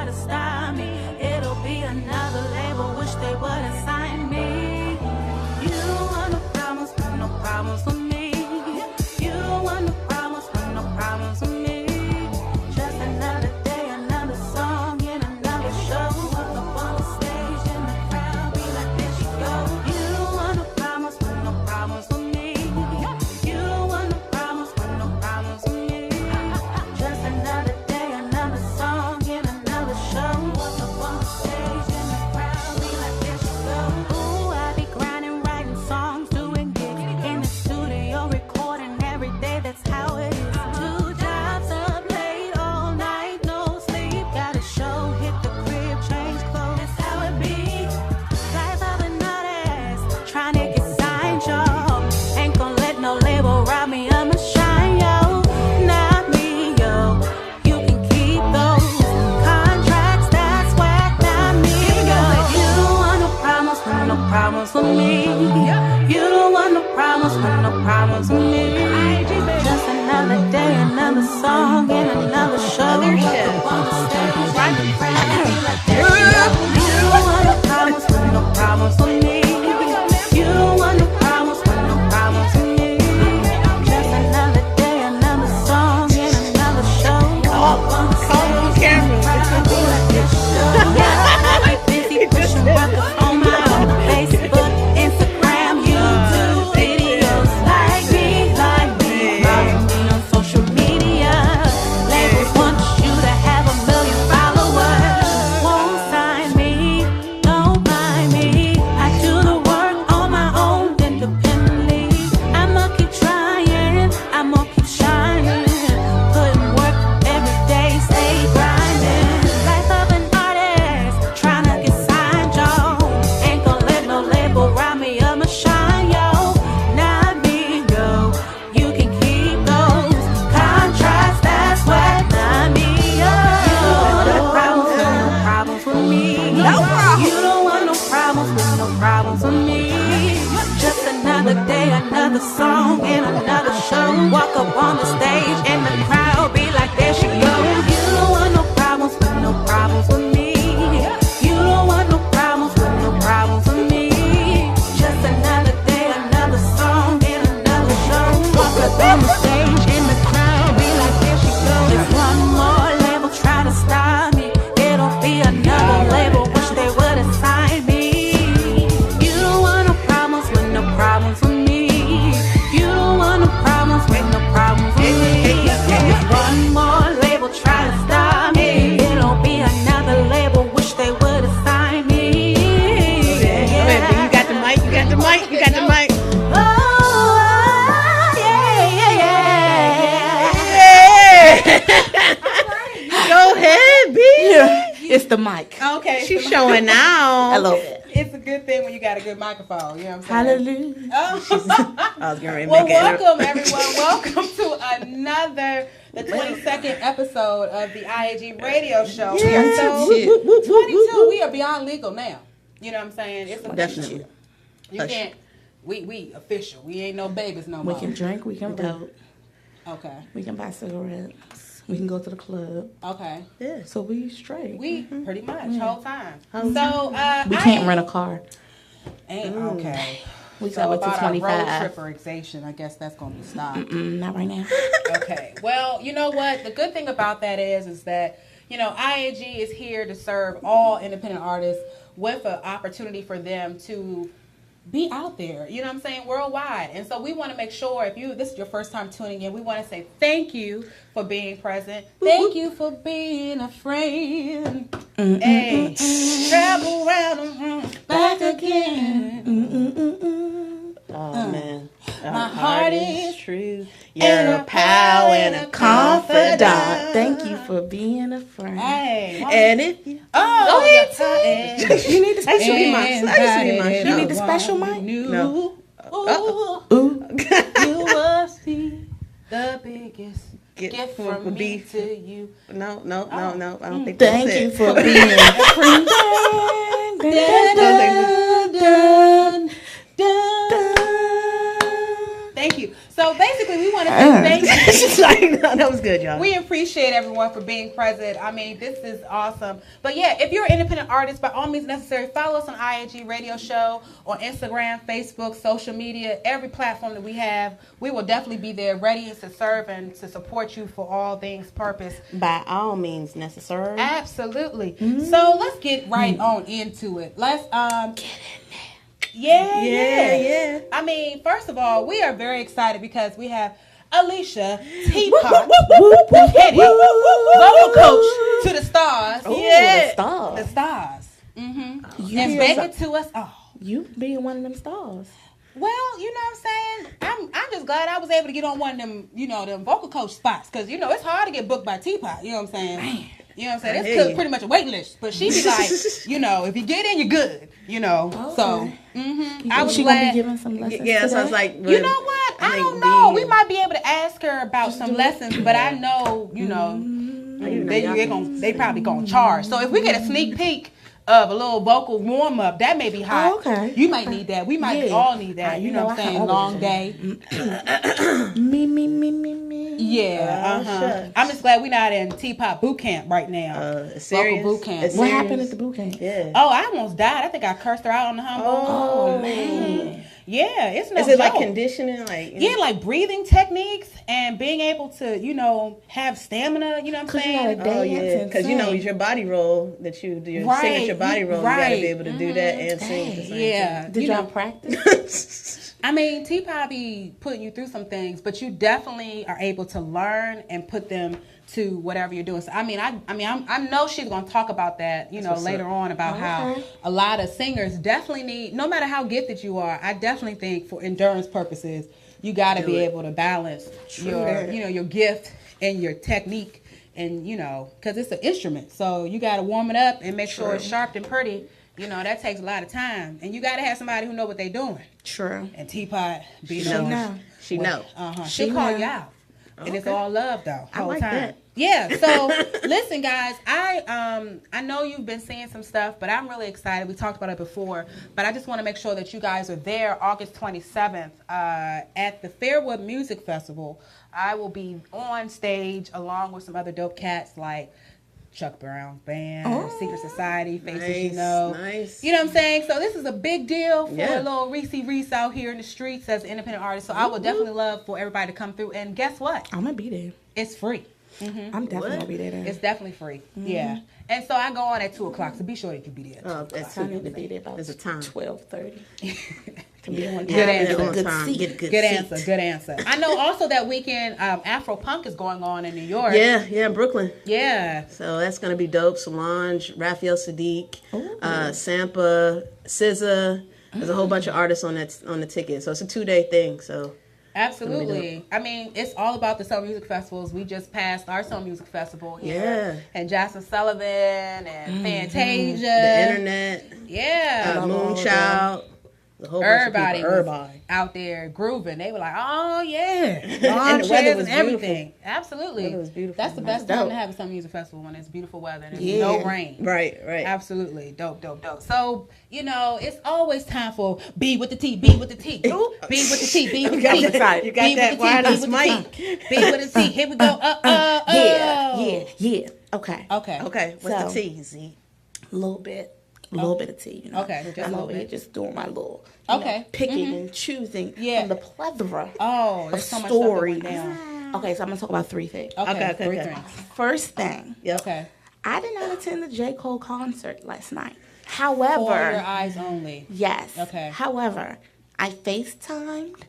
to stop me. It'll be another label, wish they wouldn't sign me. You don't want no problems with me. You don't want no problems with me. Just another day, another song, and another show. Up on the stage and the crowd be like, there she goes. You don't want no problems with me. You don't want no problems with me. Just another day, another song, and another show. Up on the stage and the crowd be like, there she goes. Ooh, I be grinding, writing songs, doing gigs in the studio, recording every day. That's how it is. 2 jobs up late all night, no sleep. Got a show, hit the crib, change clothes. That's how it be. Life of an artist, trying to get signed, yo. Ain't gon' let no label rob me of my shine, yo. Not me, yo. You can keep those contracts, that's whack, not me, yo. You don't want no problems with me. You don't want no problems with me. Just another day, another song, and another show. Up on the stage, right in front of me like there she goes. You don't want no problems with me. You don't want no problems with me. Just another day, another song, and another show. Up on the stage, and the crowd be like there she goes. Yeah, I be busy pushing records on my own. Facebook, Instagram, YouTube, videos like me. Follow me on social media. Labels want you to have 1 million followers. Won't sign me, don't mind me. I do the work on my own independently. I'ma keep trying, I'ma keep shining. Putting work every day, stay grinding. Life of an artist, trying to get signed, yo. Ain't gon' let no label rob me of my shine, yo. Not me, yo. You can keep those contracts, that's what, not me, yo. You don't want no problems with me. You don't want no problems with me. Just another day, another song, and another show. Walk up on the stage, and the crowd be like, there she goes. You don't want no problems with me. You don't want no problems with me. Just another day, another song, and another show. Walk up on the stage, and the crowd be like, there she goes. If one more label try to stop me, it'll be another label, wish they would've signed me. You don't want no problems with me. You don't want no problems with me. If one more label try to stop me, it'll be another label, wish they would've signed me. Baby, you got the mic. Oh, yeah. Go ahead, B. It's the mic. Okay. She's showing out. I love it. It's a good thing when you got a good microphone. You know what I'm saying? Hallelujah. Oh. I was getting ready to Well, make it. welcome everyone. Welcome to the 22nd episode of the I.A.G radio show. So, 22, we are beyond legal now. You know what I'm saying? It's official. Definitely. You can't. We official. We ain't no babies no We more. can drink, we can vote, Okay. we can buy cigarettes, we can go to the club. Okay. Yeah. So we straight. We pretty much whole time. Whole So We can't rent a car. Ain't okay. We So got up to about our road 25. tripperization, I guess that's gonna be stopped. Not right now. Okay. Well, you know what? The good thing about that is that, you know, I.A.G is here to serve all independent artists with an opportunity for them to be out there, you know what I'm saying, worldwide. And so we want to make sure, if this is your first time tuning in, we want to say thank you for being present. Thank you for being a friend. Hey, travel around and back again. Oh, man. My heart is true. and You're a a pal and a confidant. Thank you for being a friend. Hey. And if you... Oh, You need the special mic. You need the special mic? No. Ooh, you must be the biggest gift from me to you. No. I don't think Thank that's you it. for being a friend. Thank you. So So basically, we want to say thank you. She's like, no, that was good, y'all. We appreciate everyone for being present. I mean, this is awesome. But yeah, if you're an independent artist, by all means necessary, follow us on I.A.G Radio Show on Instagram, Facebook, social media, every platform that we have. We will definitely be there ready to serve and to support you for all things purpose. By all means necessary. Absolutely. So let's get right on into it. Let's get in there. Yeah. I mean, first of all, we are very excited because we have Alicia Teapot, Petty, vocal coach to the stars. Ooh, The stars. Mm-hmm. And beg it to us all. You being one of them stars. Well, you know what I'm saying? I'm just glad I was able to get on one of them, them vocal coach spots. Because, it's hard to get booked by Teapot. You know what I'm saying? Man. You know what I'm saying? It's pretty much a wait list. But she be like, if you get in, you're good. Okay. So, I was she glad. Gonna be giving some lessons. Yeah, so I was like, you know what? I don't know. We might be able to ask her about some lessons, but I know, they probably gonna charge. So if we get a sneak peek of a little vocal warm up, that may be hot. Oh, okay. You might need that. We might all need that. You know what I'm saying? Long day. Me. Yeah. I'm just glad we're not in Teapot boot camp right now. Serious? Vocal boot camp. What happened at the boot camp? Yeah. Oh, I almost died. I think I cursed her out on the humble. Oh, man. Yeah, it's no Is it joke. like conditioning? Like breathing techniques and being able to, have stamina, you know what I'm saying? Oh, yeah. Because, it's your body roll that you do. You're singing your body roll. Right. You got to be able to do that and sing at the same time. Did y'all practice? I mean, Teapot be putting you through some things, but you definitely are able to learn and put them to whatever you're doing. So I know she's going to talk about that, later on about how a lot of singers definitely need, no matter how gifted you are, I definitely think for endurance purposes, you got to be able to balance your gift and your technique and, because it's an instrument. So you got to warm it up and make sure it's sharp and pretty. That takes a lot of time. And you got to have somebody who know what they're doing. True. And Teapot be She know. She'll call you out. And it's all love though. I like time. that. Yeah. So listen, guys, I know you've been seeing some stuff, but I'm really excited. We talked about it before, but I just want to make sure that you guys are there August 27th at the Fairwood Music Festival. I will be on stage along with some other dope cats like Chuck Brown's band, Secret Society, Faces Nice. You know what I'm saying? So this is a big deal for a little Reese out here in the streets as an independent artist. So I would definitely love for everybody to come through. And guess what? I'm going to be there. It's free. I'm definitely going to be there. It's definitely free. Yeah. And so I go on at 2 o'clock, so be sure that you be there. Oh, that's I need to be there about There's a time. 12:30. To be on time. Good answer. Good seat. Good answer. I know also that weekend Afro Punk is going on in New York. Yeah, Brooklyn. Yeah. So that's going to be dope. Solange, Raphael Sadiq, Sampa, SZA. There's a whole bunch of artists on the ticket. So it's a 2-day thing. So absolutely. I mean, it's all about the summer music festivals. We just passed our summer music festival here. Yeah. And Jasmine Sullivan and Fantasia. The internet. Yeah. Moonchild. The whole Everybody bunch of was out there grooving. They were like, oh, yeah. And the weather was everything. Absolutely. The weather was beautiful. That's the best time to have a summer music festival when it's beautiful weather and there's no rain. Right. Absolutely. Dope. So, it's always time for B with the T, B with the T. B with the T, B with the T. You got that wireless mic. B with the T. Here we go. Yeah. Okay. What's the T, Z? A little bit of tea, Okay, just I'm a little over here bit. just doing my little, picking and choosing from the plethora there's of so much stories. stuff that went down. Okay, so I'm gonna talk about 3 things. Okay. 3 things. First thing, Okay. I did not attend the J. Cole concert last night. For However, your eyes only. yes. Okay. However, I FaceTimed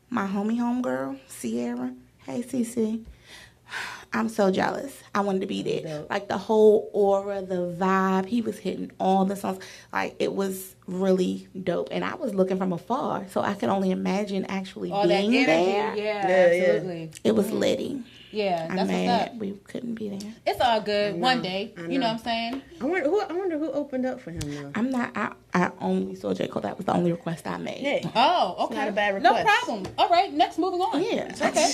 my homegirl, Sierra. Hey, Cece. I'm so jealous. I wanted to be there. Like the whole aura, the vibe. He was hitting all the songs. Like it was really dope. And I was looking from afar, so I could only imagine actually being that energy. there. Yeah, absolutely. It was litty. Yeah, I'm that's what's mad up. we couldn't be there. It's all good. One day, you know what I'm saying? I wonder who opened up for him though. I'm not. I only saw J. Cole. That was the only request I made. Yeah. Oh, okay. not a bad No request. problem. All right, next, moving on. Yeah. Okay.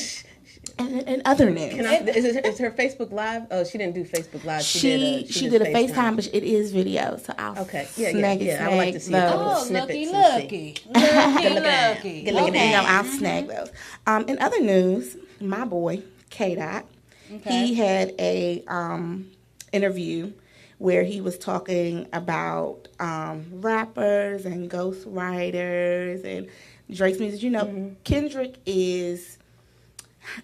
And other news. Is her Facebook Live? Oh, she didn't do Facebook Live. She did a FaceTime, but it is video, so I'll snag it. I would like to see those. snippets. Lucky. Okay. I'll snag those. In other news, my boy K-Dot, he had a interview where he was talking about rappers and ghostwriters and Drake's music. You know, Kendrick is.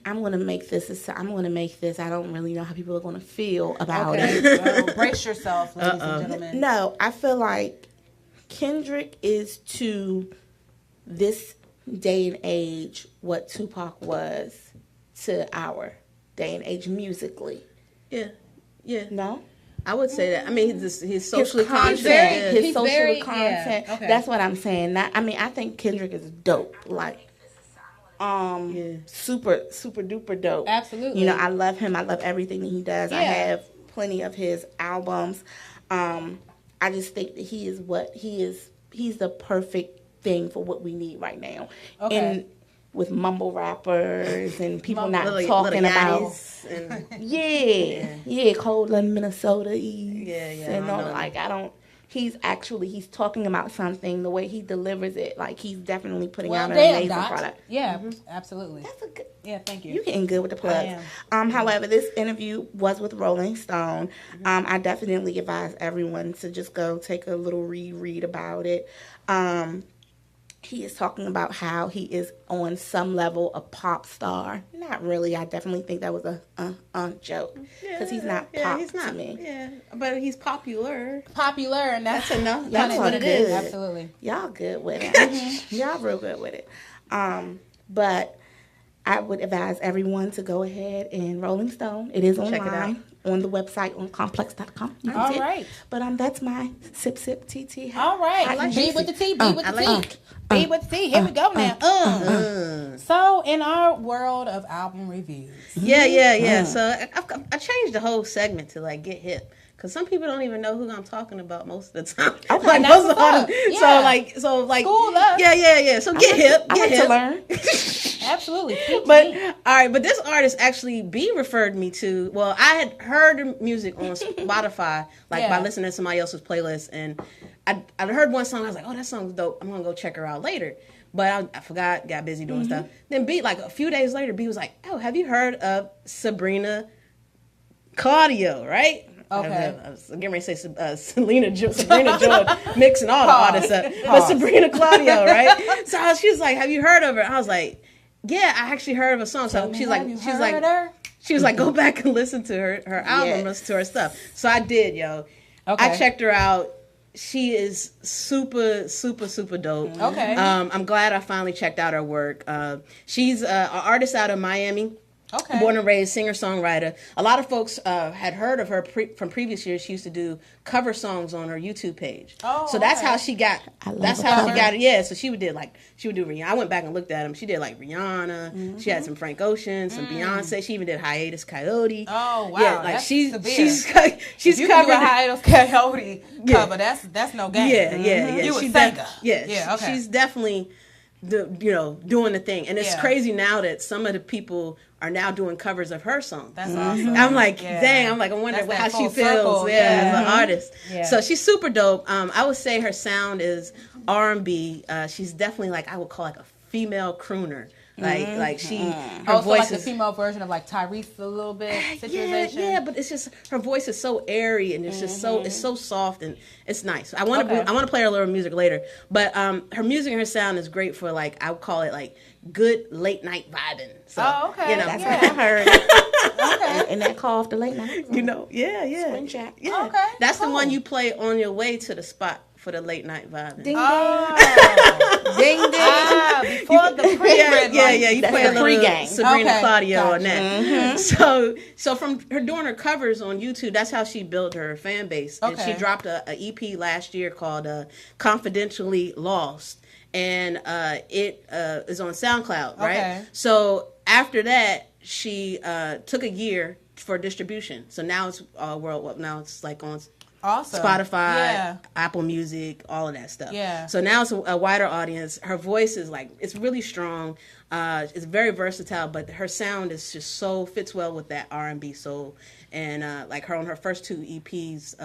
I'm gonna make this. I don't really know how people are gonna feel about it. So brace yourself, ladies and gentlemen. No, I feel like Kendrick is to this day and age what Tupac was to our day and age musically. Yeah. No? I would say that. I mean, he's socially conscious. His social content. Yeah. Okay. That's what I'm saying. I think Kendrick is dope. Like, super duper dope. Absolutely. You know, I love him. I love everything that he does. Yeah. I have plenty of his albums. I just think that he is what he is. He's the perfect thing for what we need right now. Okay. And with mumble rappers and people not talking about. Cold in Minnesota. And all, like, he's talking about something, the way he delivers it, like he's definitely putting out an amazing product. Yeah, absolutely. That's a good. Yeah, thank you. You getting good with the plugs. I am. However, this interview was with Rolling Stone. I definitely advise everyone to just go take a little reread about it. He is talking about how he is on some level a pop star. Not really. I definitely think that was a joke because he's not pop to me. Yeah, but he's popular. And that's enough. That's what what it is. Absolutely. Y'all good with it. Y'all real good with it. But I would advise everyone to go ahead and Rolling Stone. It is online. Check it out. On the website on complex.com. All right. But that's my sip TT. All right. B with the T. B with the T. B with the T. Here we go now. So in our world of album reviews. Yeah. So I changed the whole segment to like get hip. Because some people don't even know who I'm talking about most of the time. Okay, like most of the Yeah. So like School us. Yeah. So get hip. I Get like hip. to learn. Absolutely. But all right, but this artist actually B referred me to. Well, I had heard the music on Spotify, like by listening to somebody else's playlist, and I heard one song. I was like, oh, that song's dope. I'm gonna go check her out later. But I forgot, got busy doing stuff. Then B, like a few days later, B was like, oh, have you heard of Sabrina Claudio? Right? Okay. I was getting ready to say Sabrina George, mixing all the artists up. But Sabrina Claudio, right? So she was like, have you heard of her? I was like, yeah, I actually heard of a song. So she's like, go back and listen to her album, listen to her stuff. So I did, yo. Okay. I checked her out. She is super dope. Okay. I'm glad I finally checked out her work. She's an artist out of Miami. Okay. Born and raised singer-songwriter. A lot of folks had heard of her from previous years. She used to do cover songs on her YouTube page. Oh, so that's okay. how she got. That's how she got it. Yeah. So she would do Rihanna. I went back and looked at them. She did like Rihanna. She had some Frank Ocean, some Beyonce. She even did Hiatus Coyote. Oh wow. Yeah, like that's she's severe. she's you covered. Can do a Hiatus Coyote cover. That's no game. Yeah. You She a singer. Yeah. Okay. She's definitely doing the thing, and it's crazy now that some of the people are now doing covers of her songs. That's awesome. I'm like, dang, I wonder how she feels as an artist. Yeah. So she's super dope. I would say her sound is R&B. She's definitely like, I would call like a female crooner. Like she, her voice like the is female version of like Tyrese a little bit situation. Yeah, but it's just her voice is so airy and it's just so soft and it's nice. I want to play her little music later, but her music and her sound is great for like I would call it like good late night vibing. So, okay, that's what I heard. Okay, and that call off the late night. Yeah. Swing chat. Yeah, okay, that's the one you play on your way to the spot for the late night vibing. Ding ding, ding. Before the pre-red you play a little pre-game. Sabrina Claudio on that. So from her doing her covers on YouTube, that's how she built her fan base. And she dropped a EP last year called Confidentially Lost, and it is on SoundCloud, right? Okay. So after that, she took a year for distribution. So now it's worldwide. Now it's like on Awesome. Spotify, Apple Music, all of that stuff. Yeah. So now it's a wider audience. Her voice is like, it's really strong. It's very versatile, but her sound is just so fits well with that R&B soul. And like her on her first 2 EPs,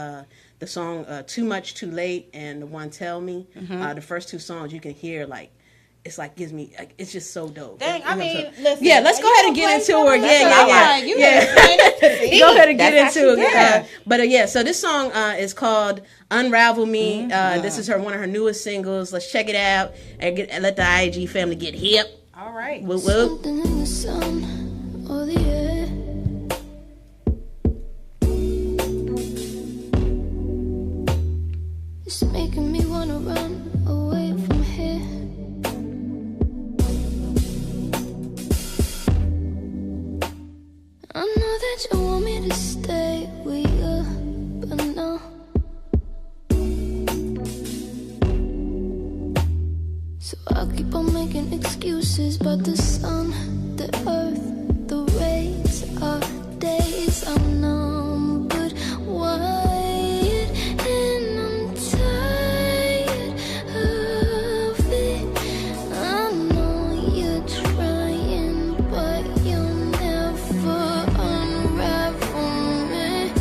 the song Too Much Too Late and the one Tell Me, the first 2 songs you can hear like, it's like gives me like, it's just so dope. Dang, I mean, so, listen. Yeah, let's go ahead and get into her. Yeah. Go ahead and get into it. But so this song is called Unravel Me. This is one of her newest singles. Let's check it out and let the I.A.G family get hip. All right. Whoop, whoop. Something in the sun or the air. It's making me wanna run away from here. I know that you want me to stay with you, but no. So I'll keep on making excuses about the sun, the earth, the rays, our days are numbered, wide, and I'm tired of it. I know you're trying, but you'll never unravel me.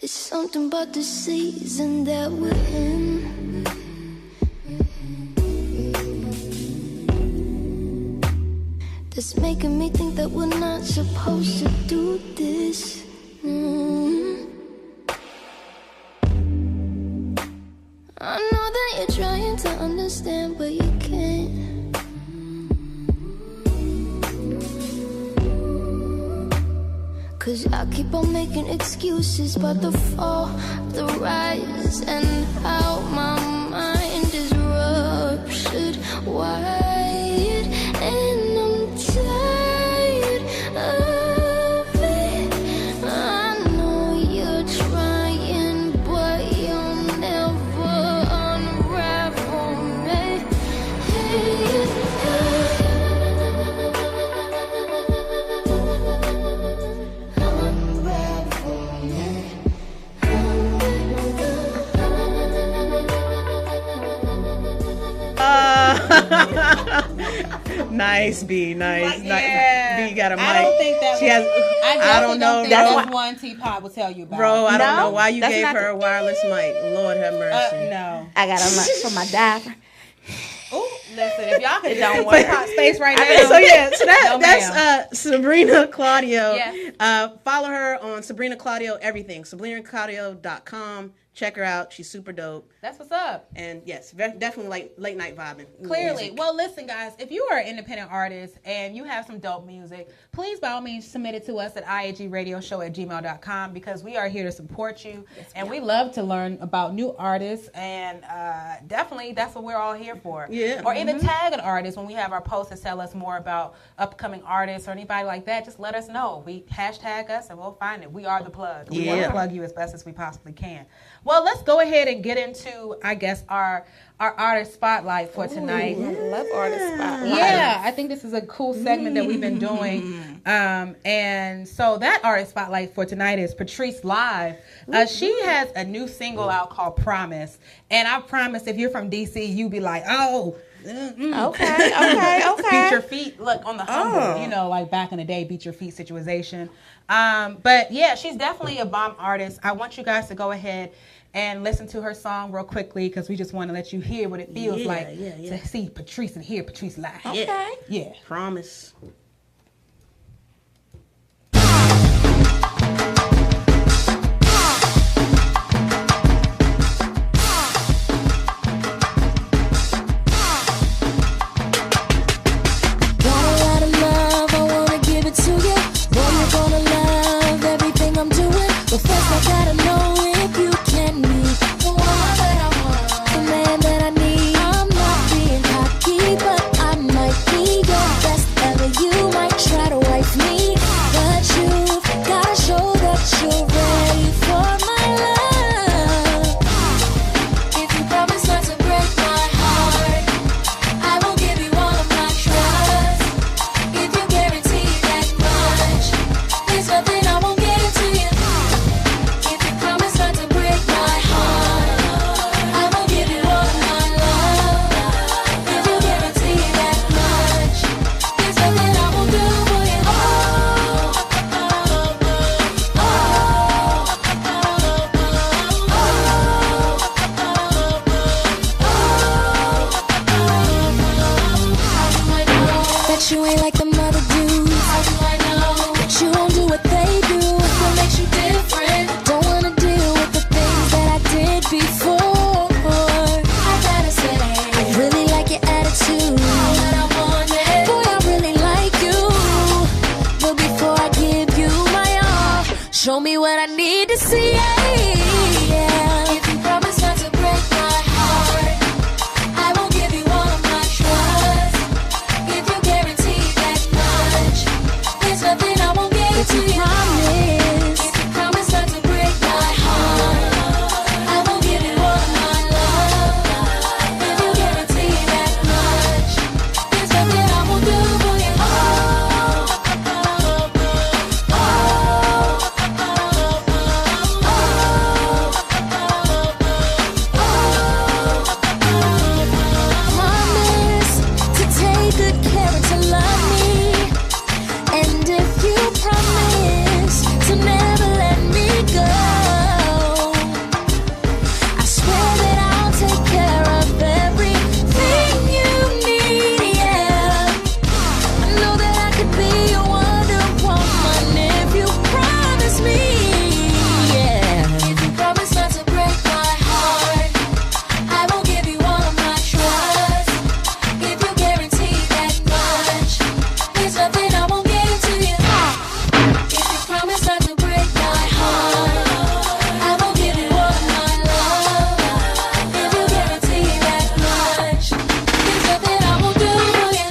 It's something about the season that we're in. That's making me think that we're not supposed to do this. I know that you're trying to understand, but you can't. Cause I keep on making excuses about the fall, the rise, and how my mind is ruptured wide, and I'm tired of it. I know you're trying, but you'll never unravel me. Nice, B. Nice. Yeah. B got a mic. I don't think that She has. I don't know, think bro. that's one Teapot will tell you about. Bro, I don't No, know why you that's gave not her a wireless mic. Lord have mercy. No. I got a mic for my diaphragm. Oh, listen, if y'all could don't just work. hot space right now. So No, that's Sabrina Claudio. Yeah. Follow her on Sabrina Claudio everything. SabrinaClaudio.com. Check her out. She's super dope. That's what's up. And yes, definitely like late night vibing. Clearly. Music. Well, listen, guys, if you are an independent artist and you have some dope music, please, by all means, submit it to us at iagradioshow@gmail.com because we are here to support you. And we love to learn about new artists. And definitely, that's what we're all here for. Yeah. Or even tag an artist when we have our posts that tell us more about upcoming artists or anybody like that. Just let us know. Hashtag us and we'll find it. We are the plug. We want to plug you as best as we possibly can. Well, let's go ahead and get into, I guess, our artist spotlight for tonight. I love artist spotlight. Yeah, I think this is a cool segment that we've been doing. And so that artist spotlight for tonight is Patrice Live. She has a new single out called Promise. And I promise if you're from DC, you be like, oh, Okay. beat your feet, look, on the humble, you know, like back in the day, beat your feet situation. But yeah, she's definitely a bomb artist. I want you guys to go ahead and listen to her song real quickly because we just want to let you hear what it feels like to see Patrice and hear Patrice live. Okay. Yeah. Promise. Got a lot of love, I wanna give it to you. Boy, you're gonna love everything I'm doing. But first I gotta know if you can be the one that I want, the man that I need. I'm not being cocky, but I might be your best ever. You them other dudes. How do I know that you won't do what they do? What makes you different? Don't wanna deal with the things that I did before. I gotta say, I really like your attitude. What I wanted, boy, I really like you. But before I give you my all, show me what I need to see. Yeah. If you promise not to break my heart, I won't give you all of my trust. If you guarantee that much, there's nothing I won't give to you. Promise. If you promise not to break my heart, I won't give you all of my love. If you guarantee that much, there's nothing I won't do for you. Promise to take good care and to love me. And if you promise to never let me go, I swear that I'll take care of everything you need, yeah. I know that I could be your Wonder Woman if you promise me, yeah. If you promise not to break my heart, I won't give you all of my trust. If you guarantee that much, there's nothing I won't give to you. If you promise not to break my heart, I won't give you all of my love. If you guarantee that much, there's nothing I won't do for you.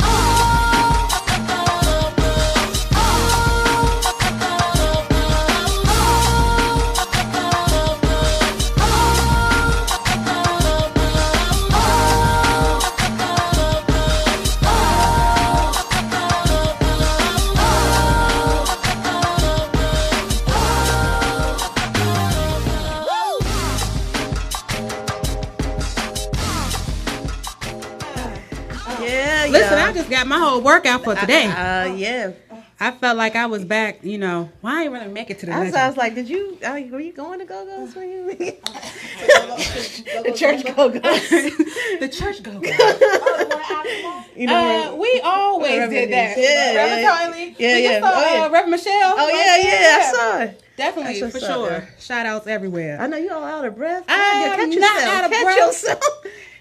Yeah, Listen, yeah. I just got my whole workout for today. Yeah. I felt like I was back, you know. Well, I ain't really make it to the I next was one. like, were you going to go-go's when you the church go-go's? The church go. You know, We always did that. Yeah, Reverend yeah. Charlie. Yeah, We yeah. just saw Oh, yeah. Reverend Michelle. oh yeah, I saw it. Definitely, That's for what's up, sure. yeah. Shout outs everywhere. I know you all out of breath. I'm Catch not yourself. out of Catch breath. yourself.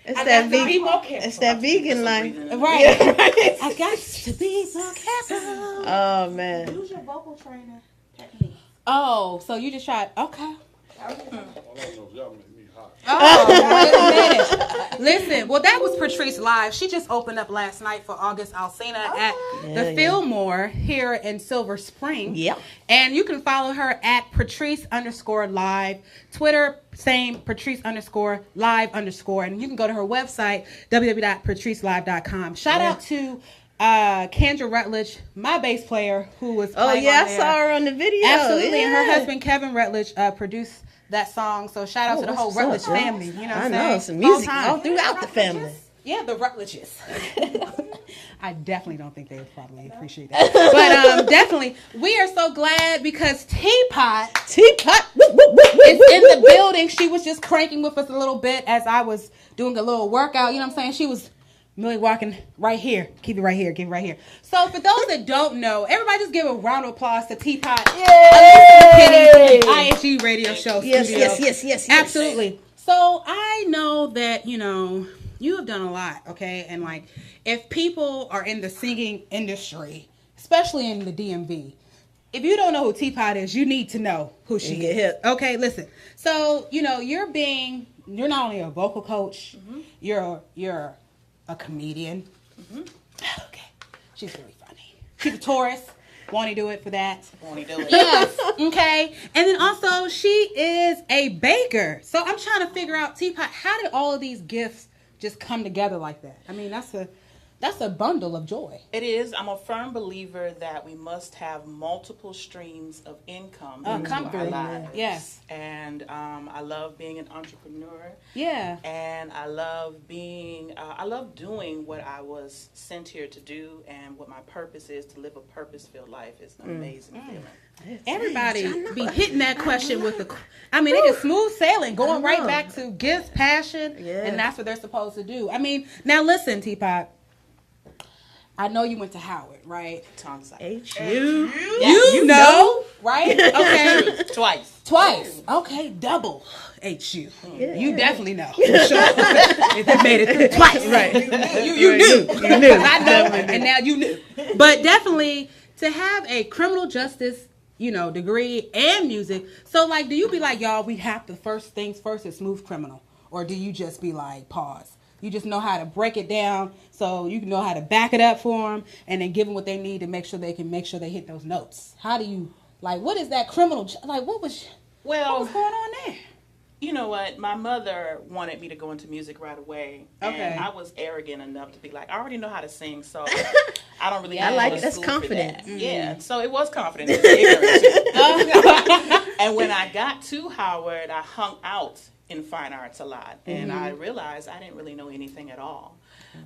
It's that got to be vegan. more careful. It's that vegan life. Right. Yeah, right. I got to be so careful. Oh man. Use your vocal trainer technique. Oh, so you just tried. Okay. All I know is y'all make me hot. Oh, wait a minute. Listen, well, that was Patrice Live. She just opened up last night for August Alsina at the Fillmore here in Silver Spring. Yep. And you can follow her at Patrice_live. Twitter, same, Patrice_live_. And you can go to her website, www.patricelive.com. Shout out to Kendra Rutledge, my bass player, who was Oh playing yeah, on I there. saw her on the video. Absolutely. And her Yeah. husband, Kevin Rutledge, produced that song. So shout out to the whole what's Rutledge up, girl? family. You know what I I'm know saying? some music time. all throughout the family. Yeah, the Rutledges. I definitely don't think they would probably appreciate that. But definitely, we are so glad because Teapot Teapot is in the building. She was just cranking with us a little bit as I was doing a little workout. You know what I'm saying? She was really walking right here. Keep it right here. Keep it right here. So for those that don't know, everybody just give a round of applause to Teapot. Yay! I.A.G radio show Yes, studio. yes. Absolutely. So I know that, you know, you have done a lot, okay? And like, if people are in the singing industry, especially in the DMV, if you don't know who Teapot is, you need to know who she get is. hip. Okay, listen. So, you know, you're not only a vocal coach, you're a comedian. Okay. She's really funny. She's a Taurus. Won't he do it for that? Won't he do it? Yes. Okay. And then also, she is a baker. So I'm trying to figure out, Teapot, how did all of these gifts just come together like that? I mean, that's a bundle of joy. It is. I'm a firm believer that we must have multiple streams of income into come our through. lives. Yes. And I love being an entrepreneur. Yeah. And I love being, I love doing what I was sent here to do, and what my purpose is, to live a purpose-filled life. It's an amazing feeling. Everybody be hitting that question with the, I mean, they just smooth sailing, going right back to gifts, passion, Yeah. and that's what they're supposed to do. I mean, now listen, Teapot. I know you went to Howard, right? H.U. You know, right? Okay. Twice. Okay, double H.U. Yeah. You definitely know. For sure. If you made it through twice. Right. You knew. You knew. I know, and now you knew. But definitely to have a criminal justice, degree and music. So, like, do you be like, y'all, we have to first things first is smooth criminal? Or do you just be like, pause? You just know how to break it down so you can know how to back it up for them and then give them what they need to make sure they hit those notes. How do you, like, what is that criminal, like, what was going on there? You know what? My mother wanted me to go into music right away. Okay. And I was arrogant enough to be like, I already know how to sing, so I don't really I need like to it. go to That's school for confident. that. Mm-hmm. Yeah, so it was confident. It was ignorant too. And when I got to Howard, I hung out in fine arts a lot. And I realized I didn't really know anything at all.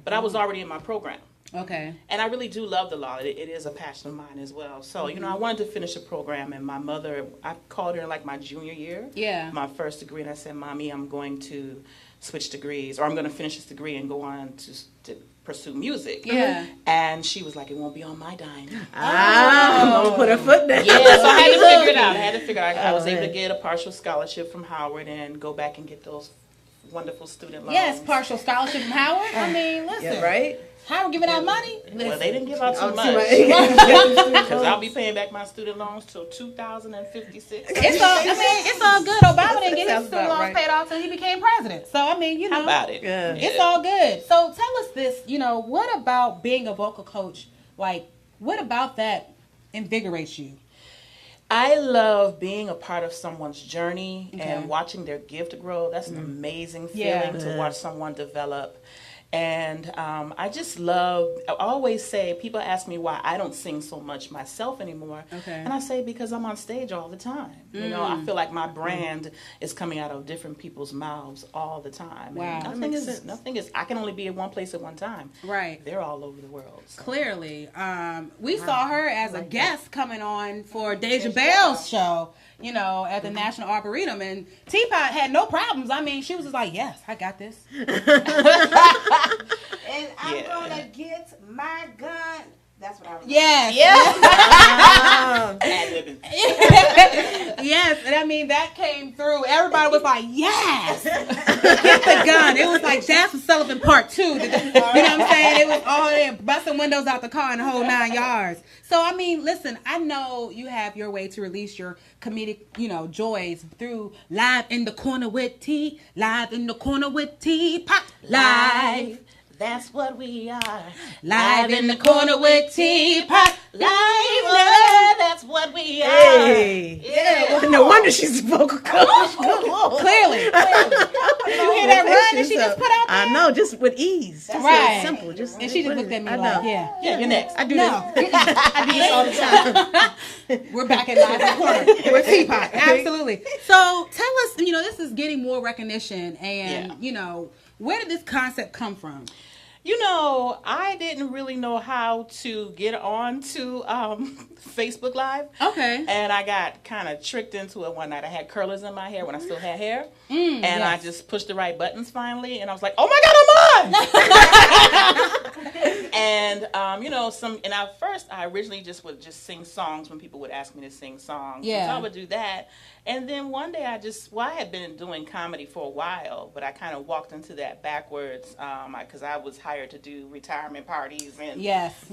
But I was already in my program. Okay. And I really do love the law. It is a passion of mine as well. So, I wanted to finish the program, and my mother, I called her in like my junior year. Yeah. My first degree, and I said, Mommy, I'm going to switch degrees, or I'm going to finish this degree and go on to pursue music. Yeah. And she was like, it won't be on my dime. I'm going to put her foot down. Yeah, so I had to figure it out. I was able to get a partial scholarship from Howard and go back and get those wonderful student loans. Yes, partial scholarship from Howard. I mean, listen. Yeah, right? Howard giving out money? Well, they didn't give out too much. Because Because I'll be paying back my student loans till 2056. It's all good. Obama didn't get his Sounds student about loans right. paid off until he became president. So, I mean, How about it? Yeah. It's all good. So tell us this, what about being a vocal coach? Like, what about that invigorates you? I love being a part of someone's journey Okay. and watching their gift grow. That's an amazing Yeah. feeling to watch someone develop. And I just love, I always say, people ask me why I don't sing so much myself anymore. Okay. And I say, because I'm on stage all the time. I feel like my brand is coming out of different people's mouths all the time. Wow. And nothing is, I can only be in one place at one time. Right. They're all over the world. So. Clearly. We saw her as a guest coming on for Deja Bell's show, at the National Arboretum. And Teapot had no problems. I mean, she was just like, yes, I got this. And I'm gonna get my gun. That's what I was. Yes. Ad-libbing. Yes, and I mean that came through. Everybody was like, "Yes, get the gun." It was like Jasmine Sullivan Part 2. You know what I'm saying? It was all there, busting windows out the car and the whole 9 yards. So I mean, listen, I know you have your way to release your comedic, joys through Live in the Corner with T, Live in the Corner with T, Pop Live. That's what we are. Live in the corner with Teapot. Live, that's what we are. Hey. Yeah. No wonder she's a vocal coach. Clearly. You hear that run that she just put out there? I know, just with ease. Just Right. simple. And she just looked at me I like, know. yeah. You're next. I do No. this. I do this all the time. We're back at Live in the Corner with Teapot. Absolutely. So tell us, this is getting more recognition and, where did this concept come from? I didn't really know how to get on to Facebook Live. Okay. And I got kind of tricked into it one night. I had curlers in my hair when I still had hair. I just pushed the right buttons finally. And I was like, oh my God, I'm on! And, and at first I originally just would just sing songs when people would ask me to sing songs. Yeah. So I would do that. And then one day I had been doing comedy for a while, but I kind of walked into that backwards because I was hired to do retirement parties and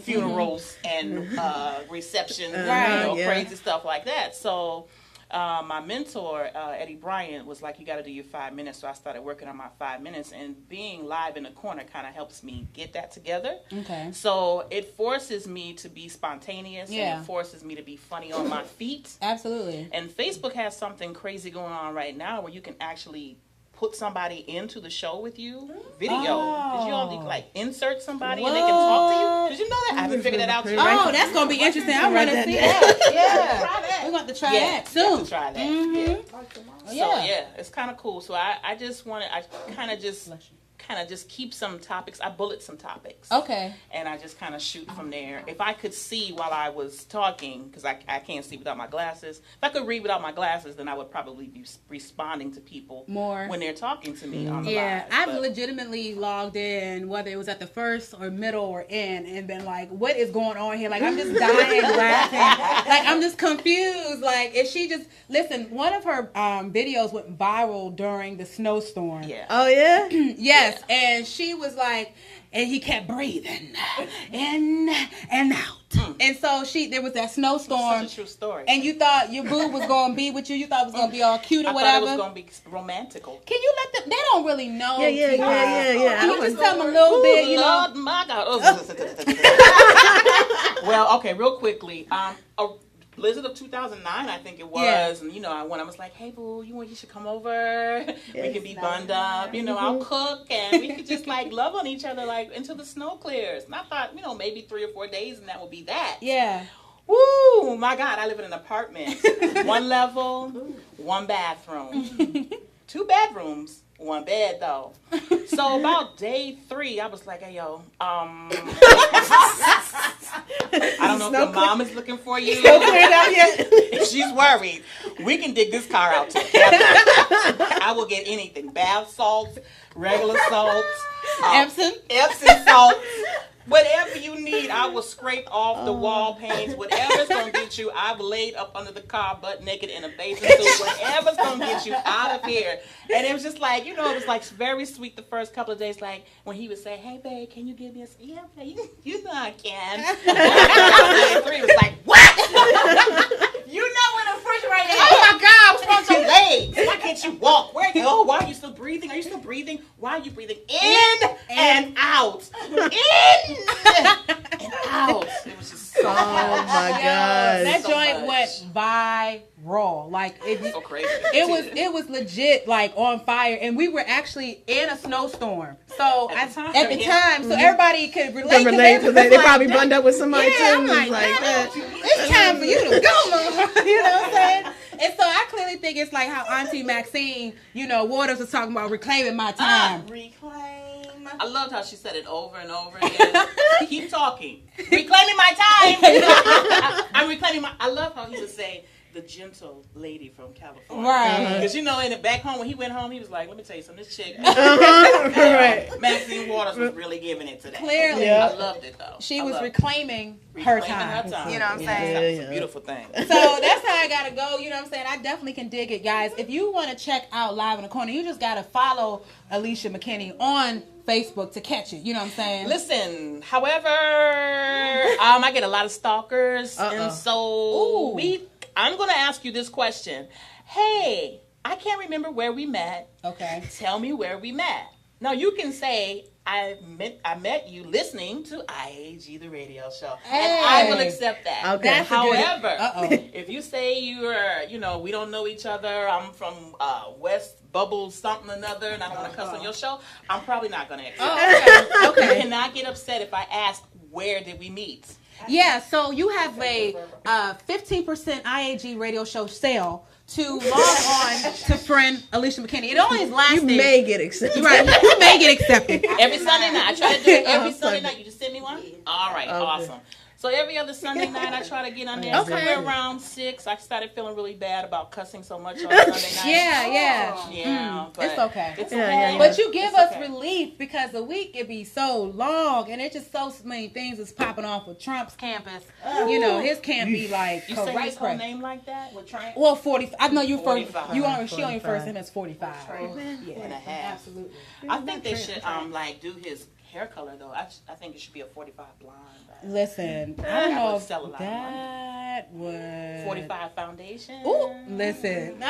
funerals and receptions and crazy stuff like that. So my mentor, Eddie Bryant, was like, you got to do your 5 minutes. So I started working on my 5 minutes, and being live in the corner kind of helps me get that together. Okay. So it forces me to be spontaneous Yeah. and it forces me to be funny on my feet. Absolutely. And Facebook has something crazy going on right now where you can actually put somebody into the show with you, video. Did you all insert somebody and they can talk to you? Did you know that? I haven't figured that out yet. Oh, that's going to be interesting. I want to see that. Yeah. We're going to try Yeah, that soon. to try that. Mm-hmm. Yeah. So yeah, it's kind of cool. So I just wanted, I kind of just kind of just keep some topics. I bullet some topics. Okay. And I just kind of shoot from there. If I could see while I was talking, because I can't see without my glasses. If I could read without my glasses, then I would probably be responding to people more when they're talking to me on the yeah, live. I've legitimately logged in, whether it was at the first or middle or end, and been like, what is going on here? Like, I'm just dying laughing. Like, I'm just confused. Like, if she just, listen, one of her videos went viral during the snowstorm. Yeah. Oh yeah. Yes, and she was like, and he kept breathing in and out. And so there was that snowstorm. Such a true story. And you thought your boo was going to be with you. You thought it was going to be all cute or I whatever. thought it was going to be romantical. Can you let them? They don't really know. Yeah. Can you just tell them a little bit? You know. Lord, my God. Well, okay, real quickly. Blizzard of 2009, I think it was, Yeah. and I was like, "Hey, boo, you should come over. We can be bunned up. I'll cook, and we could just like love on each other like until the snow clears." And I thought, maybe 3 or 4 days, and that would be that. Yeah. Woo! My God, I live in an apartment, 1 level, 1 bathroom, 2 bedrooms. 1 bed though. So about day 3, I was like, "Hey yo, I don't know if your mom is looking for you. If she's worried, we can dig this car out together. I will get anything: bath salts, regular salts, Epsom salts." Whatever you need, I will scrape off the wall panes. Whatever's going to get you, I've laid up under the car butt naked in a bathing suit. Whatever's going to get you out of here. And it was just like, it was like very sweet the first couple of days. Like when he would say, "Hey, babe, can you give me a..." "Yeah, babe, you know I can." Day 3 was like, "What?" "You know in the refrigerator." "Oh my God, what's wrong with your legs? Why can't you walk? Why are you still breathing? Are you still breathing? Why are you breathing in and out? In and out." It was just so Oh my gosh. That So joint much. went viral. Like so crazy. it was legit like on fire, and we were actually in a snowstorm. So At the time. at the time, so everybody could relate. Can relate because they like, probably bunned up with somebody yeah, too. I'm like, that. it's time for you to go, mama. You know what I'm saying? And so I clearly think it's like how Auntie Maxine, Waters was talking about reclaiming my time. Reclaim. I loved how she said it over and over again. Keep talking. Reclaiming my time. I'm reclaiming my... I love how he would say, "the gentle lady from California." Right. Because, back home, when he went home, he was like, "Let me tell you something. This chick..." Right. Maxine Waters was really giving it to that. Clearly. Yeah. I loved it, though. She I was loved it. reclaiming her Reclaiming time. her time. You know what I'm Yeah, saying? it's a beautiful thing. So that's how I gotta go. You know what I'm saying? I definitely can dig it, guys. If you want to check out Live in the Corner, you just gotta follow Alicia McKinney on Facebook to catch it. You know what I'm saying? Listen, however, I get a lot of stalkers, and so I'm going to ask you this question. Hey, I can't remember where we met. Okay. Tell me where we met. Now, you can say, I met you listening to I.A.G, the radio show. Hey. And I will accept that. Okay. That's a good- However, Uh-oh. if you say we don't know each other, I'm from West Bubble something or another, and I don't want to cuss on your show, I'm probably not going to accept that. Okay. You cannot get upset if I ask, where did we meet? Yeah, so you have a 15% I.A.G radio show sale to log on to friend Alicia McKinney. It only is lasting. You may get accepted. Right, you may get accepted. Every Sunday night. I try to do it every Sunday night. You just send me one? All right, awesome. So every other Sunday night, I try to get on there. Okay. Somewhere around 6, I started feeling really bad about cussing so much on Sunday night. Yeah. Yeah, but It's okay. It's Yeah, okay. yeah, yeah. But you give It's us okay. relief because the week it be so long and it's just so many things that's popping off with Trump's campus. His camp be like You say his whole crazy. name like that? With Trump? Well, 40. I know you first. 45. You on she on your first name as 45. And a half. Absolutely. I think they should do his hair color though. I think it should be a 45 blonde. Listen, I don't That know would if sell a lot of that would 45 foundation. Ooh, listen.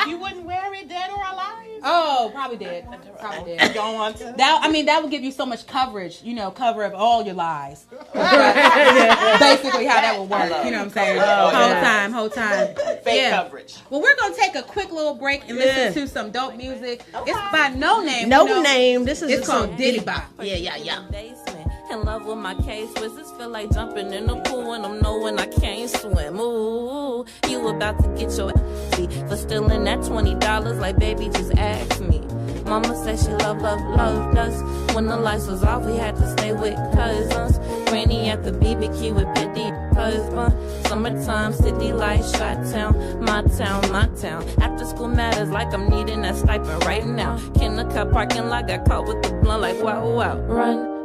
You wouldn't wear it dead or alive? Oh, probably did. Probably You did. don't want to? That would give you so much coverage, cover of all your lies. Basically how that would work. You know what I'm saying? Whole time. Fake coverage. Well, we're going to take a quick little break and listen to some dope music. It's by No Name. No Name. This is It's the song called Diddy Bop. Yeah. Basement. In love with my K-Swiss. Feel like jumping in the pool when I'm knowing I can't swim. Ooh, you about to get your see. for stealing that $20. Like, baby, just ask me. Mama said she loved us. When the lights was off, we had to stay with cousins. Granny at the BBQ with Petty husband. Summertime, city lights, shot town, my town, my town. After school matters like I'm needing that stipend right now. Kindergarten parking lot, got caught with the blunt like wow, wow. Run.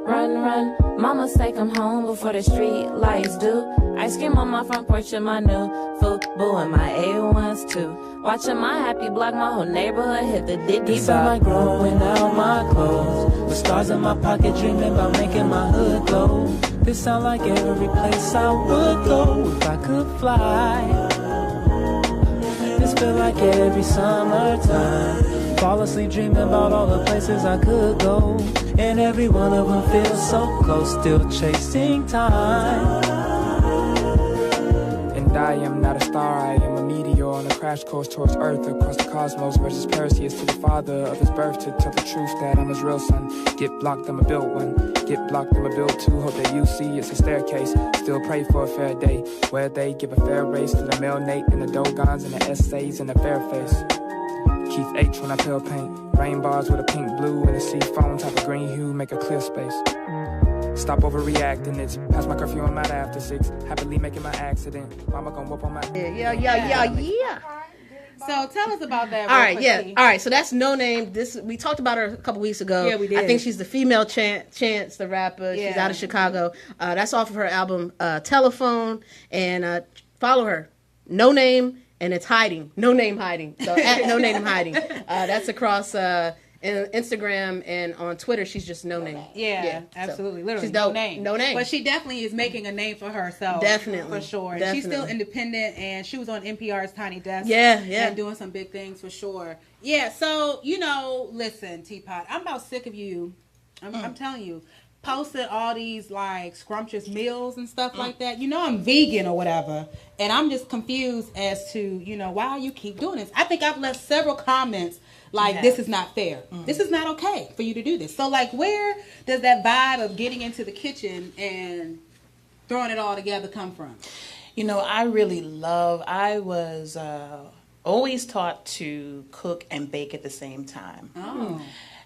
Mama say come home before the street lights do. Ice cream on my front porch and my new FUBU and my A1s too. Watching my happy block, my whole neighborhood hit the diddy It's like growing out my clothes, with stars in my pocket, dreaming about making my hood glow. This sound like every place I would go if I could fly. This feel like every summertime. Fall asleep dreaming about all the places I could go, and every one of them feels so close, still chasing time. And I am not a star, I am a meteor on a crash course towards Earth, across the cosmos, versus Perseus to the father of his birth, to tell the truth that I'm his real son. Get blocked, I'ma build one. Get blocked, I'ma build two. Hope that you see it's a staircase. Still pray for a fair day, where they give a fair race to the male Nate and the Dogons and the essays and the fair face. Keith H when I pale paint, rain bars with a pink, blue, and a sea foam type of green hue, make a clear space. Stop overreacting, it's past my curfew, I'm out after 6. Happily making my accident. Mama gon' whoop on my... Yeah. So tell us about that. All right. So that's No Name. We talked about her a couple weeks ago. Yeah, we did. I think she's the female Chance, the rapper. She's out of Chicago. That's off of her album Telephone. And follow her. No Name, and it's Hiding. No Name Hiding. So at No Name Hiding. That's across Instagram, and on Twitter she's just No Name. Yeah, absolutely. So literally she's dope. No name. But But she definitely is making a name for herself. Definitely. For sure. Definitely. She's still independent, and she was on NPR's Tiny Desk. Yeah. And doing some big things for sure. Yeah, so, listen, Teapot, I'm about sick of you. I'm telling you. Posted all these like scrumptious meals and stuff like that. I'm vegan or whatever, and I'm just confused as to why you keep doing this. I think I've left several comments like this is not fair. This is not okay for you to do this. So like, where does that vibe of getting into the kitchen and throwing it all together come from? I was always taught to cook and bake at the same time. Oh.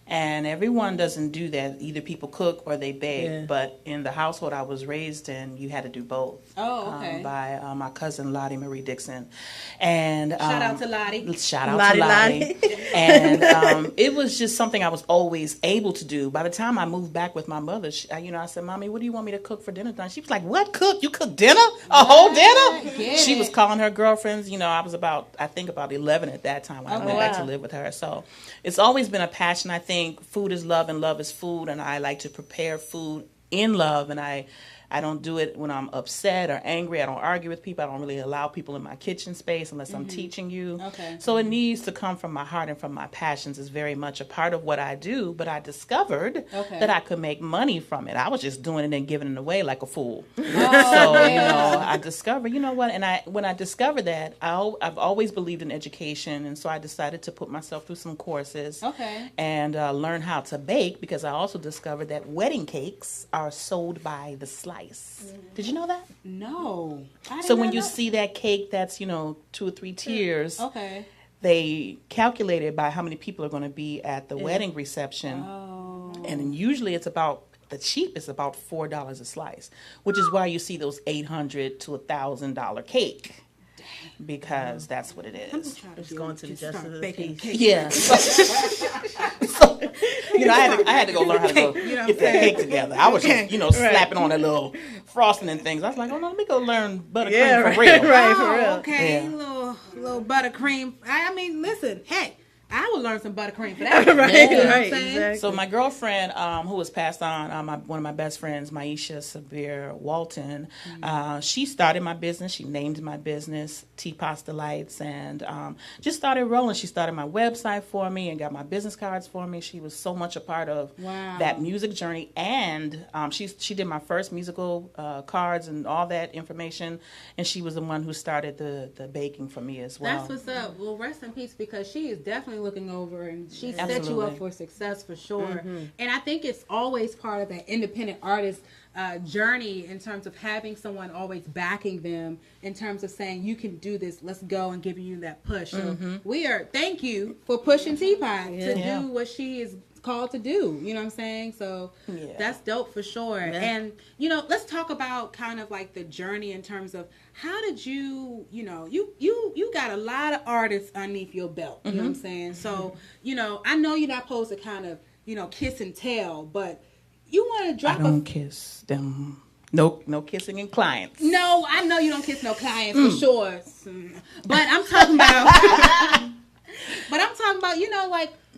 And everyone doesn't do that. Either people cook or they bake. Yeah. But in the household I was raised in, you had to do both. Oh, okay. By my cousin Lottie Marie Dixon. And shout out to Lottie. Shout out to Lottie. And it was just something I was always able to do. By the time I moved back with my mother, I said, "Mommy, what do you want me to cook for dinner tonight?" She was like, "What, cook? You cook dinner? A whole dinner?" She was calling her girlfriends. I was about 11 at that time when I went back to live with her. So it's always been a passion. I think food is love and love is food, and I like to prepare food in love, and I don't do it when I'm upset or angry. I don't argue with people. I don't really allow people in my kitchen space unless I'm teaching you. Okay. So it needs to come from my heart and from my passions. Is very much a part of what I do, but I discovered that I could make money from it. I was just doing it and giving it away like a fool. I discovered, when I discovered that, I've always believed in education, and so I decided to put myself through some courses and learn how to bake, because I also discovered that wedding cakes are sold by the slice. Did you know that? No. So when you see that cake that's, 2 or 3 tiers, they calculate it by how many people are going to be at the wedding reception. Oh. And usually it's about, the cheap is about $4 a slice, which is why you see those $800 to $1,000 cake. Because that's what it is. It's going to the justice of the peace. Yeah. I had to go learn how to get that cake together. I was just, slapping on a little frosting and things. I was like, oh no, let me go learn buttercream for real. Right, for real. Okay, little buttercream. I mean, listen, hey, I would learn some buttercream for that. Right, Exactly. So my girlfriend, who was passed on, one of my best friends, Maisha Severe Walton, she started my business. She named my business Teapot's Delights, and just started rolling. She started my website for me and got my business cards for me. She was so much a part of that music journey, and she did my first musical cards and all that information, and she was the one who started the baking for me as well. That's what's up. Well, rest in peace, because she is definitely definitely looking over, and she set you Absolutely. up for success for sure. And I think it's always part of that independent artist journey in terms of having someone always backing them in terms of saying, you can do this, let's go, and giving you that push. So thank you for pushing Teapot to do what she is called to do. You know what I'm saying? So that's dope for sure. And, let's talk about kind of like the journey in terms of how did you got a lot of artists underneath your belt. You know what I'm saying? So, I know you're not supposed to kind of, kiss and tell, but you want to drop I don't kiss them. No kissing in clients. No, I know you don't kiss no clients for sure. But I'm talking about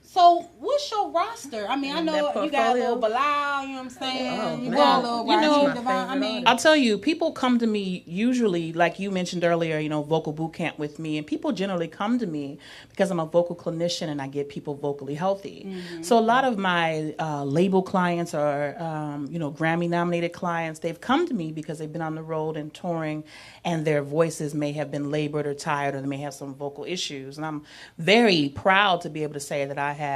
so what's your roster? I mean, I know you got a little Bilal, you know what I'm saying? You got a little Raheem Devon. I mean, I'll tell you, people come to me usually, like you mentioned earlier, vocal boot camp with me, and people generally come to me because I'm a vocal clinician and I get people vocally healthy. So a lot of my label clients or, Grammy nominated clients, they've come to me because they've been on the road and touring and their voices may have been labored or tired, or they may have some vocal issues. And I'm very proud to be able to say that I have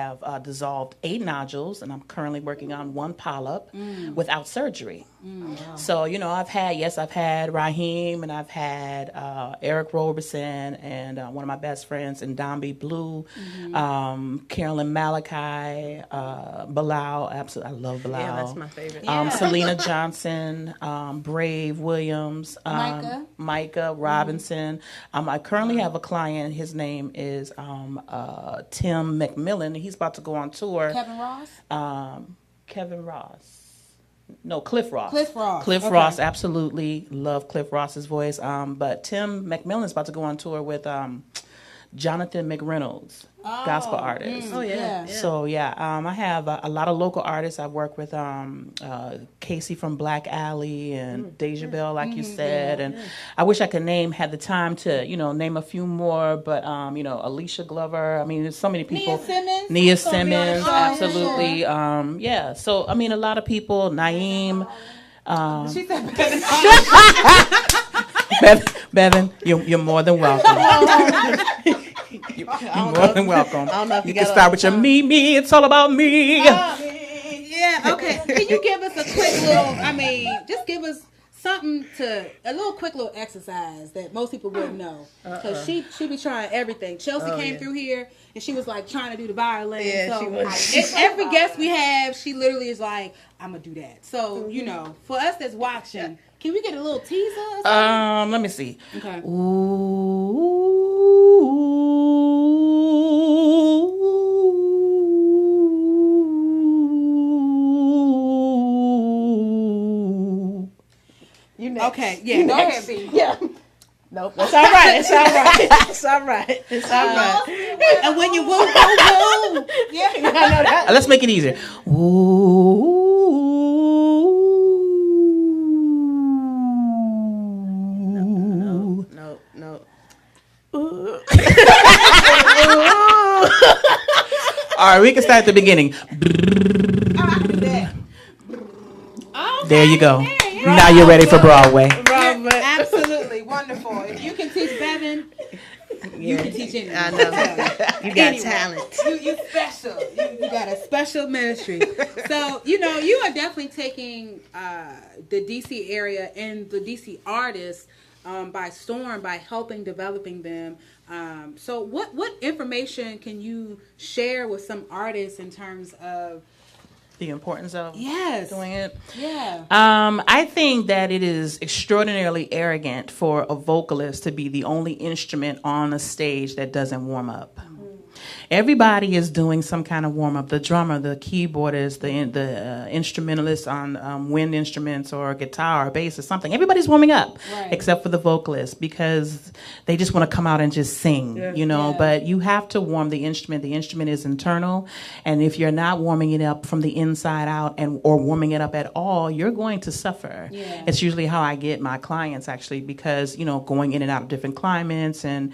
dissolved 8 nodules, and I'm currently working on 1 polyp without surgery. Wow. So, I've had Raheem, and I've had Eric Roberson, and one of my best friends, Ndambi Blue, Carolyn Malachi, Bilal. Absolutely, I love Bilal. Yeah, that's my favorite. Selena Johnson, Brave Williams, Micah Robinson. I currently have a client. His name is Tim McMillan. He's about to go on tour. Kevin Ross. No, Cliff Ross. Cliff Ross, absolutely love Cliff Ross's voice. But Tim McMillan's about to go on tour with Jonathan McReynolds, gospel artist. Oh yeah. So I have a lot of local artists. I work with Casey from Black Alley and Deja Bell, like you said. And I wish I could had the time to name a few more. But Alicia Glover. I mean, there's so many people. Nia Simmons, absolutely. So I mean, a lot of people. Naeem. she said, Bevan, you're more than welcome. You're more than welcome. I don't know if you can start with your me. It's all about me. Okay. Can you give us a quick little? Just give us something a little quick little exercise that most people wouldn't know, because she be trying everything. Chelsea came through here and she was like trying to do the violin. Yeah, so she was. Every guest we have, she literally is like, I'm gonna do that. So for us that's watching. Can we get a little teaser? Let me see. Okay. Ooh. Okay. Yeah. Go ahead, B. Yeah. Nope. That's all right. It's all right. It's all right. It's all right. And when you woo. Yeah. I know that. Let's make it easier. Ooh. No. All right, we can start at the beginning. There you go. Now you're ready for Broadway. Absolutely wonderful. If you can teach Bevan, you can teach anyone. I know. You got talent. You special. You got a special ministry. So, you are definitely taking the DC area and the DC artists by storm, by helping developing them. So what information can you share with some artists in terms of the importance of doing it? Yeah. I think that it is extraordinarily arrogant for a vocalist to be the only instrument on a stage that doesn't warm up. Everybody is doing some kind of warm up. The drummer, the keyboardist, the instrumentalist on wind instruments or guitar or bass or something. Everybody's warming up, except for the vocalist, because they just want to come out and just sing, But you have to warm the instrument. The instrument is internal, and if you're not warming it up from the inside out or warming it up at all, you're going to suffer. Yeah. It's usually how I get my clients, actually, because going in and out of different climates and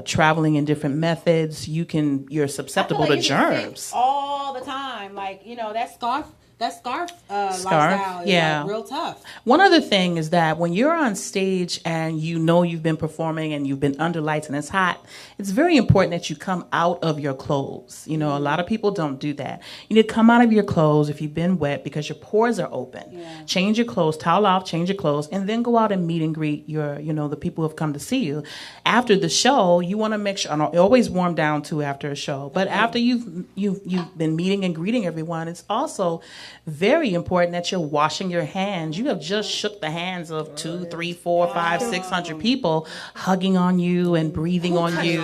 traveling in different methods, you're susceptible to germs all the time. Like, that scarf scarf lifestyle is like real tough. One other thing is that when you're on stage and you know you've been performing and you've been under lights and it's hot, it's very important that you come out of your clothes. You know, a lot of people don't do that. You need to come out of your clothes if you've been wet because your pores are open. Yeah. Change your clothes, towel off, change your clothes, and then go out and meet and greet your, the people who have come to see you. After the show, you want to make sure, always warm down too after a show, but after you've been meeting and greeting everyone, it's also very important that you're washing your hands. You have just shook the hands of 200, 300, 400, 500, 600 people hugging on you and breathing on you.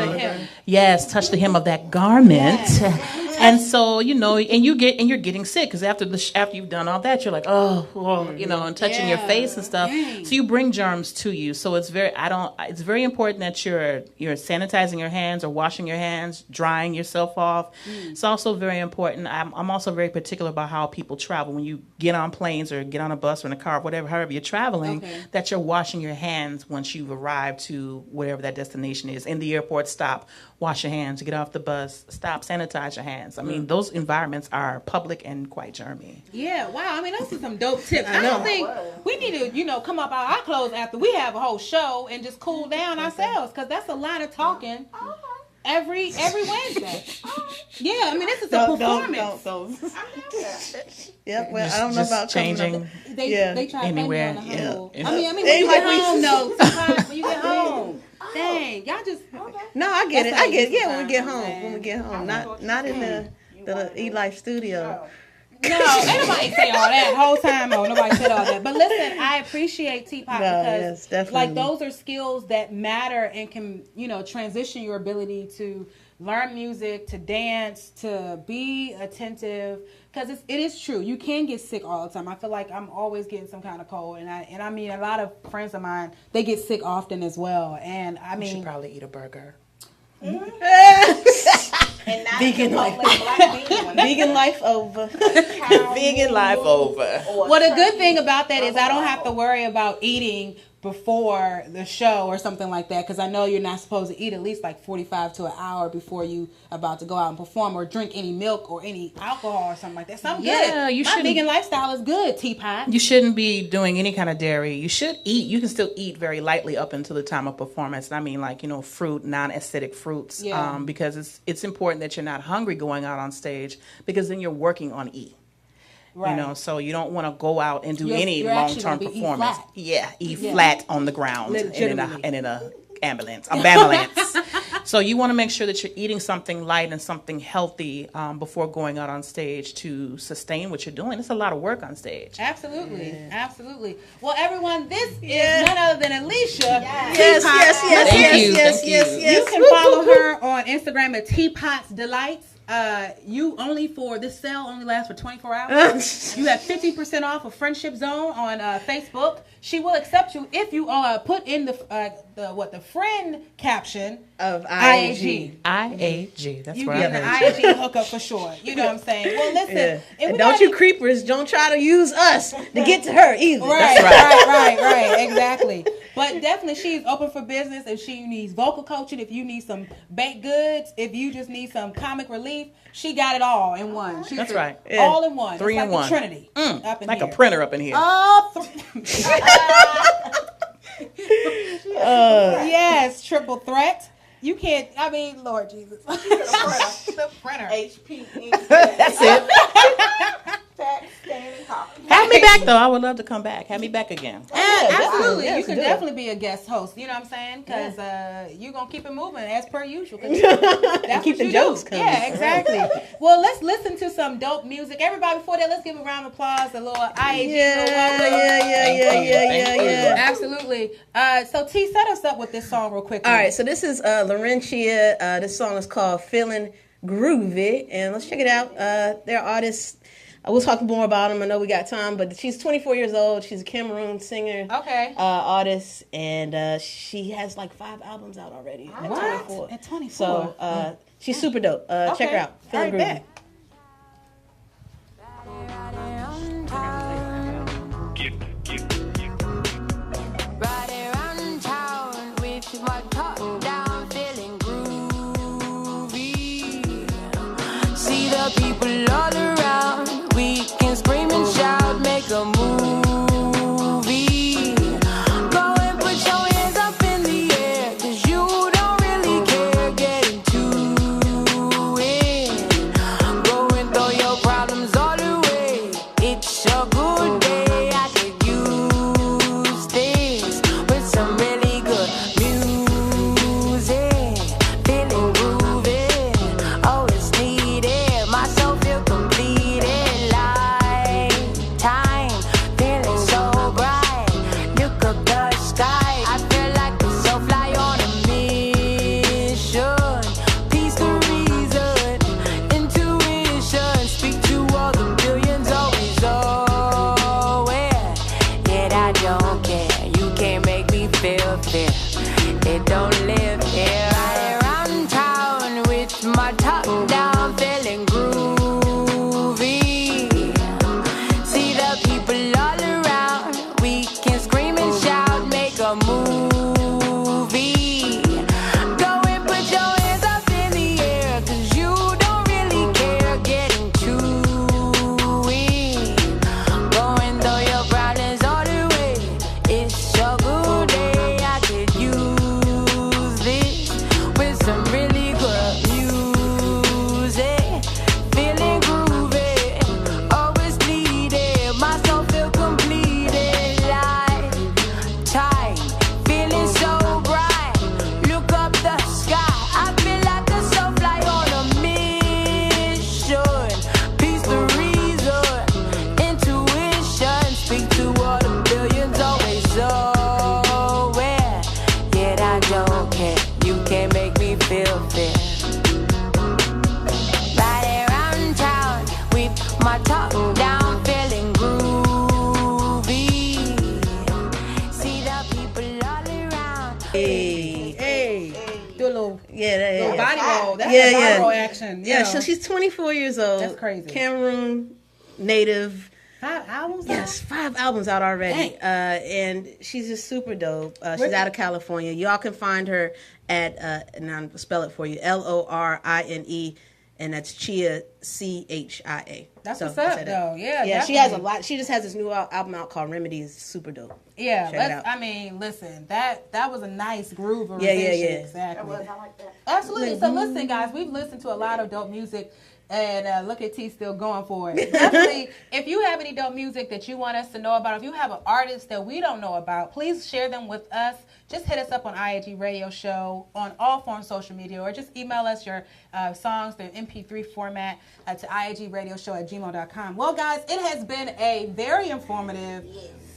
Yes, touch the hem of that garment. And so, and you're getting sick because after you've done all that, you're like, and touching your face and stuff. So you bring germs to you. So it's very important that you're sanitizing your hands or washing your hands, drying yourself off. It's also very important. I'm also very particular about how people travel. When you get on planes or get on a bus or in a car, however you're traveling, that you're washing your hands once you've arrived to whatever that destination is. In the airport, stop, wash your hands. You get off the bus, stop, sanitize your hands. I mean, those environments are public and quite germy. Yeah, wow. I mean, those are some dope tips. I don't think we need to, come up out our clothes after we have a whole show and just cool down ourselves because that's a lot of talking. Every Wednesday. Yeah, I mean, this is a performance. Yep, well, I don't know about changing. They try anywhere. To I mean, when you get home, though, sometimes when you get home. Dang, y'all just. No, I get it. Yeah, when we get home. Not in the E-Life studio. No, ain't nobody say all that whole time. No, nobody said all that. But listen, I appreciate Teapot because like those are skills that matter and can, transition your ability to learn music, to dance, to be attentive. Because it is true. You can get sick all the time. I feel like I'm always getting some kind of cold. And I mean, a lot of friends of mine, they get sick often as well. And I mean. You should probably eat a burger. And vegan life. Vegan life over. Vegan life over. Well, the good thing about that is I don't have to worry about eating before the show or something like that because I know you're not supposed to eat at least like 45 to an hour before you about to go out and perform or drink any milk or any alcohol or something like that. Something good. My vegan lifestyle is good, Teapot. You shouldn't be doing any kind of dairy. You should eat. You can still eat very lightly up until the time of performance. And I mean, like, fruit, non-acidic fruits, because it's important that you're not hungry going out on stage because then you're working on E. Right. So you don't want to go out and do any long-term performance. E flat on the ground and in a ambulance. So you want to make sure that you're eating something light and something healthy before going out on stage to sustain what you're doing. It's a lot of work on stage. Absolutely. Absolutely. Well, everyone, this is none other than Alicia. Yes. You can follow her on Instagram at Teapot's Delights. This sale only lasts for 24 hours. You have 50% off of Friendship Zone on Facebook. She will accept you if you put in the friend caption of I.A.G. I.A.G. That's you what get I an I.A.G. hookup for sure. You know what I'm saying? Well, listen. And don't you creepers, don't try to use us to get to her either. Right. Exactly. But definitely she's open for business if she needs vocal coaching, if you need some baked goods, if you just need some comic relief, she got it all in one. That's right. All in one. 3 it's in like 1. Trinity. Up in like here. A printer up in here. Yes, triple threat. You can't, Lord Jesus. The printer. HP. That's it. Standing coffee. Have me back, though. I would love to come back. Have me back again. Absolutely. You can definitely be a guest host. You know what I'm saying? Because you're going to keep it moving as per usual. That's keep the jokes coming. Yeah, exactly. Well, let's listen to some dope music. Everybody, before that, let's give a round of applause. A little I.A.G. Yeah. Absolutely. So, T, set us up with this song real quick. All right. So, this is Laurentia. This song is called Feeling Groovy. And let's check it out. They're artists. We'll talk more about them. I know we got time, but she's 24 years old. She's a Cameroon singer, artist, and she has like 5 albums out already. At 24. At 24. So she's super dope. Check her out. Feeling Groovy. Riding around town with my top down, feeling groovy. See the people all around. We can scream feel fear. It don't live here. Riding around town with my top down, feeling groovy. See the people all around. We can scream and shout, make a movie. Go and put your hands up in the air, 'cause you don't really care. Getting chewy. Going through your problems all the way. It's a good day. I could use this with some really good music. Feeling groovy, always needed. My soul feel completed, like tight, feeling so bright. Look up the sky, I feel like a soul fly on a mission. Peace the reason, intuition. Speak to all the billions, always aware. Yet I don't care, you can't make me feel fear. Riding around town with my top down, feeling groovy. See the people all around. Hey. Do a little, Yeah, little body roll. That's Yeah, a body yeah. roll action. you Yeah, know. so she's 24 years old. That's crazy. Cameroon native. 5 albums. now? Yes, 5 albums out already. And she's just super dope. She's out of California. Y'all can find her at, and I'll spell it for you, Lorine, and that's Chia, Chia. That's So, what's I up, said that. though. Yeah, Yeah, she has a definitely. lot. She just has this new album out called Remedies. Super dope. Yeah, Check it out. I mean, listen, that was a nice groove. Yeah. Exactly. Absolutely. So listen, guys, we've listened to a lot of dope music. And look at T still going for it. Definitely, if you have any dope music that you want us to know about, if you have an artist that we don't know about, please share them with us. Just hit us up on I.A.G Radio Show on all forms of social media, or just email us your songs, the MP3 format, to iagradioshow@gmail.com. Well, guys, it has been a very informative,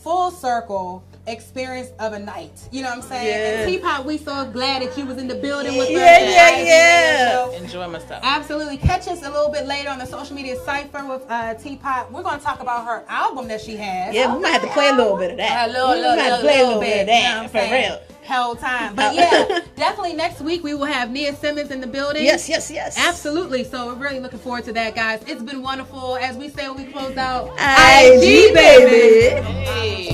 full circle experience of a night. You know what I'm saying? Yeah. And Teapot, we so glad that you was in the building with us. Yeah. at I.A.G Radio Show. Enjoy myself. Absolutely. Catch us a little bit later on the social media cipher with Teapot. We're going to talk about her album that she has. Yeah, we might have to play a little bit of that. A little bit of that, bit, you know for what I'm real. saying? Whole time. But yeah, definitely next week we will have Nia Simmons in the building. Yes. Absolutely. So we're really looking forward to that, guys. It's been wonderful. As we say when we close out, I.A.G, baby. Hey.